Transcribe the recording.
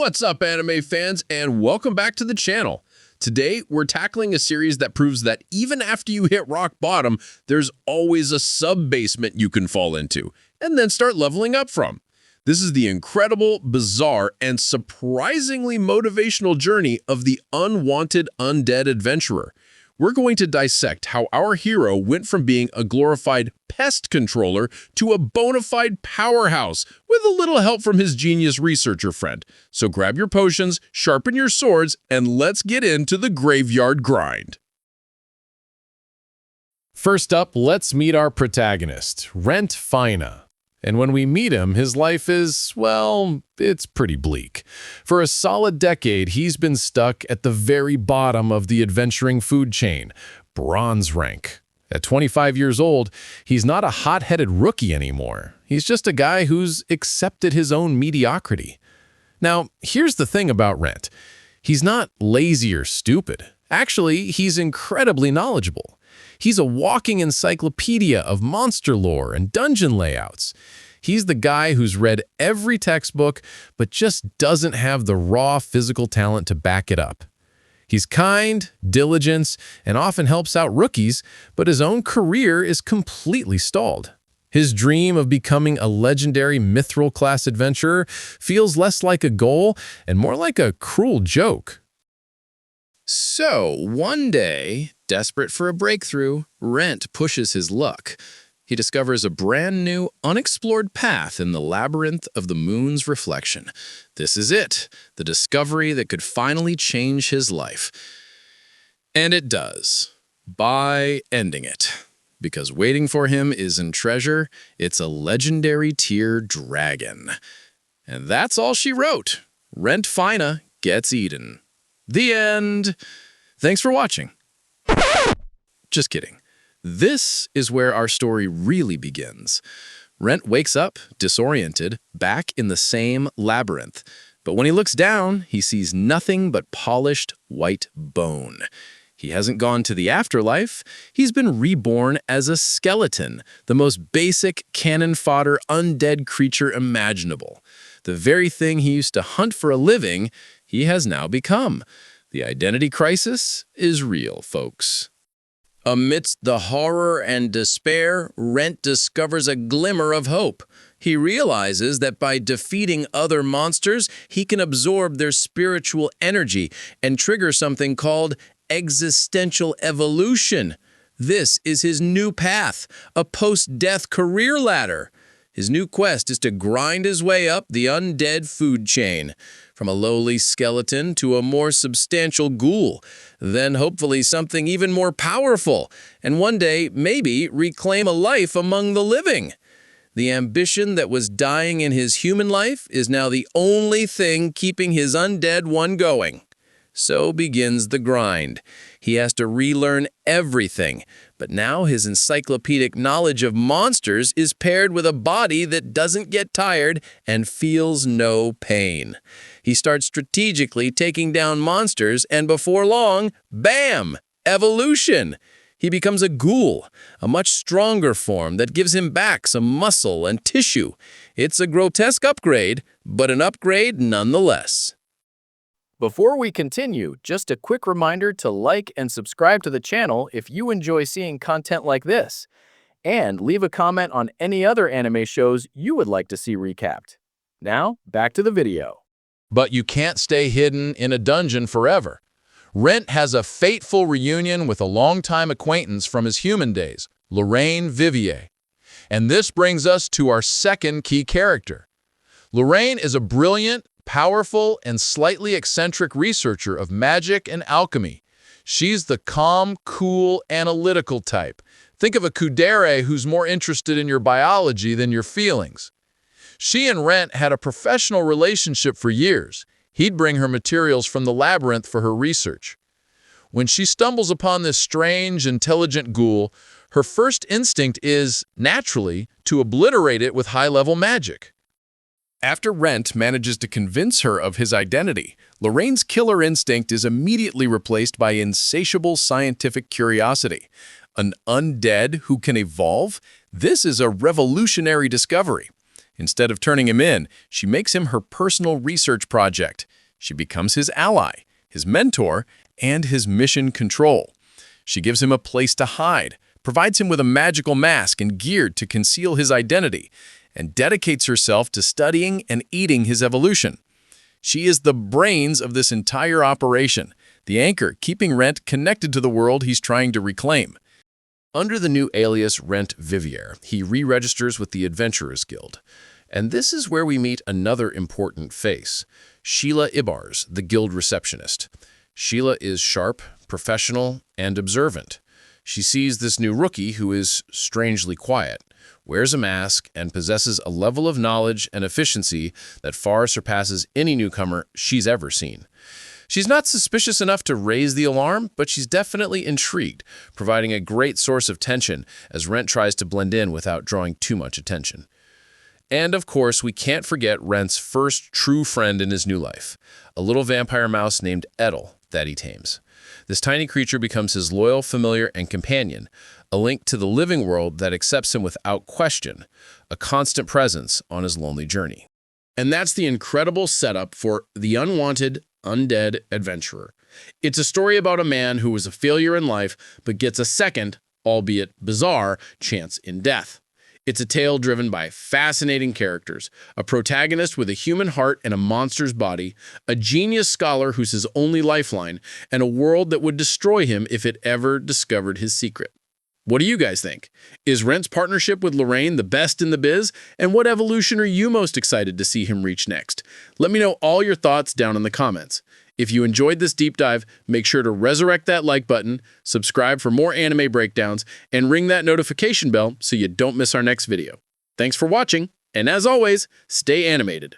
What's up, anime fans, and welcome back to the channel. Today, we're tackling a series that proves that even after you hit rock bottom, there's always a sub-basement you can fall into, and then start leveling up from. This is the incredible, bizarre, and surprisingly motivational journey of the Unwanted Undead Adventurer. We're going to dissect how our hero went from being a glorified pest controller to a bona fide powerhouse with a little help from his genius researcher friend. So grab your potions, sharpen your swords, and let's get into the graveyard grind. First up, let's meet our protagonist, Rentt Faina. And when we meet him, his life is, well, it's pretty bleak. For a solid decade, he's been stuck at the very bottom of the adventuring food chain, bronze rank. At 25 years old, he's not a hot-headed rookie anymore. He's just a guy who's accepted his own mediocrity. Now, here's the thing about Rentt. He's not lazy or stupid. Actually, he's incredibly knowledgeable. He's a walking encyclopedia of monster lore and dungeon layouts. He's the guy who's read every textbook, but just doesn't have the raw physical talent to back it up. He's kind, diligent, and often helps out rookies, but his own career is completely stalled. His dream of becoming a legendary mithril-class adventurer feels less like a goal and more like a cruel joke. So, one day, desperate for a breakthrough, Rentt pushes his luck. He discovers a brand new, unexplored path in the labyrinth of the moon's reflection. This is it, the discovery that could finally change his life. And it does, by ending it. Because waiting for him isn't treasure, it's a legendary tier dragon. And that's all she wrote. Rentt Faina gets eaten. The end. Thanks for watching. Just kidding. This is where our story really begins. Rentt wakes up, disoriented, back in the same labyrinth. But when he looks down, he sees nothing but polished white bone. He hasn't gone to the afterlife. He's been reborn as a skeleton, the most basic cannon fodder undead creature imaginable. The very thing he used to hunt for a living, he has now become. The identity crisis is real, folks. Amidst the horror and despair, Rentt discovers a glimmer of hope. He realizes that by defeating other monsters, he can absorb their spiritual energy and trigger something called Existential Evolution. This is his new path, a post-death career ladder. His new quest is to grind his way up the undead food chain, from a lowly skeleton to a more substantial ghoul, then hopefully something even more powerful, and one day, maybe, reclaim a life among the living. The ambition that was dying in his human life is now the only thing keeping his undead one going. So begins the grind. He has to relearn everything, but now his encyclopedic knowledge of monsters is paired with a body that doesn't get tired and feels no pain. He starts strategically taking down monsters, and before long, bam! Evolution! He becomes a ghoul, a much stronger form that gives him back some muscle and tissue. It's a grotesque upgrade, but an upgrade nonetheless. Before we continue, just a quick reminder to like and subscribe to the channel if you enjoy seeing content like this, and leave a comment on any other anime shows you would like to see recapped. Now, back to the video. But you can't stay hidden in a dungeon forever. Rentt has a fateful reunion with a longtime acquaintance from his human days, Lorraine Vivier. And this brings us to our second key character. Lorraine is a brilliant, powerful, and slightly eccentric researcher of magic and alchemy. She's the calm, cool, analytical type. Think of a kudere who's more interested in your biology than your feelings. She and Rentt had a professional relationship for years. He'd bring her materials from the labyrinth for her research. When she stumbles upon this strange, intelligent ghoul, her first instinct is, naturally, to obliterate it with high-level magic. After Rentt manages to convince her of his identity, Lorraine's killer instinct is immediately replaced by insatiable scientific curiosity. An undead who can evolve? This is a revolutionary discovery. Instead of turning him in, she makes him her personal research project. She becomes his ally, his mentor, and his mission control. She gives him a place to hide, provides him with a magical mask and gear to conceal his identity, and dedicates herself to studying and eating his evolution. She is the brains of this entire operation, the anchor keeping Rentt connected to the world he's trying to reclaim. Under the new alias Rentt Vivier, he re-registers with the Adventurers Guild. And this is where we meet another important face, Sheila Ibars, the guild receptionist. Sheila is sharp, professional, and observant. She sees this new rookie who is strangely quiet, wears a mask, and possesses a level of knowledge and efficiency that far surpasses any newcomer she's ever seen. She's not suspicious enough to raise the alarm, but she's definitely intrigued, providing a great source of tension as Rentt tries to blend in without drawing too much attention. And of course, we can't forget Rentt's first true friend in his new life, a little vampire mouse named Edel that he tames. This tiny creature becomes his loyal familiar and companion, a link to the living world that accepts him without question, a constant presence on his lonely journey. And that's the incredible setup for The Unwanted Undead Adventurer. It's a story about a man who was a failure in life but gets a second, albeit bizarre, chance in death. It's a tale driven by fascinating characters, a protagonist with a human heart and a monster's body, a genius scholar who's his only lifeline, and a world that would destroy him if it ever discovered his secret. What do you guys think? Is Rentt's partnership with Lorraine the best in the biz? And what evolution are you most excited to see him reach next? Let me know all your thoughts down in the comments. If you enjoyed this deep dive, make sure to resurrect that like button, subscribe for more anime breakdowns, and ring that notification bell so you don't miss our next video. Thanks for watching, and as always, stay animated.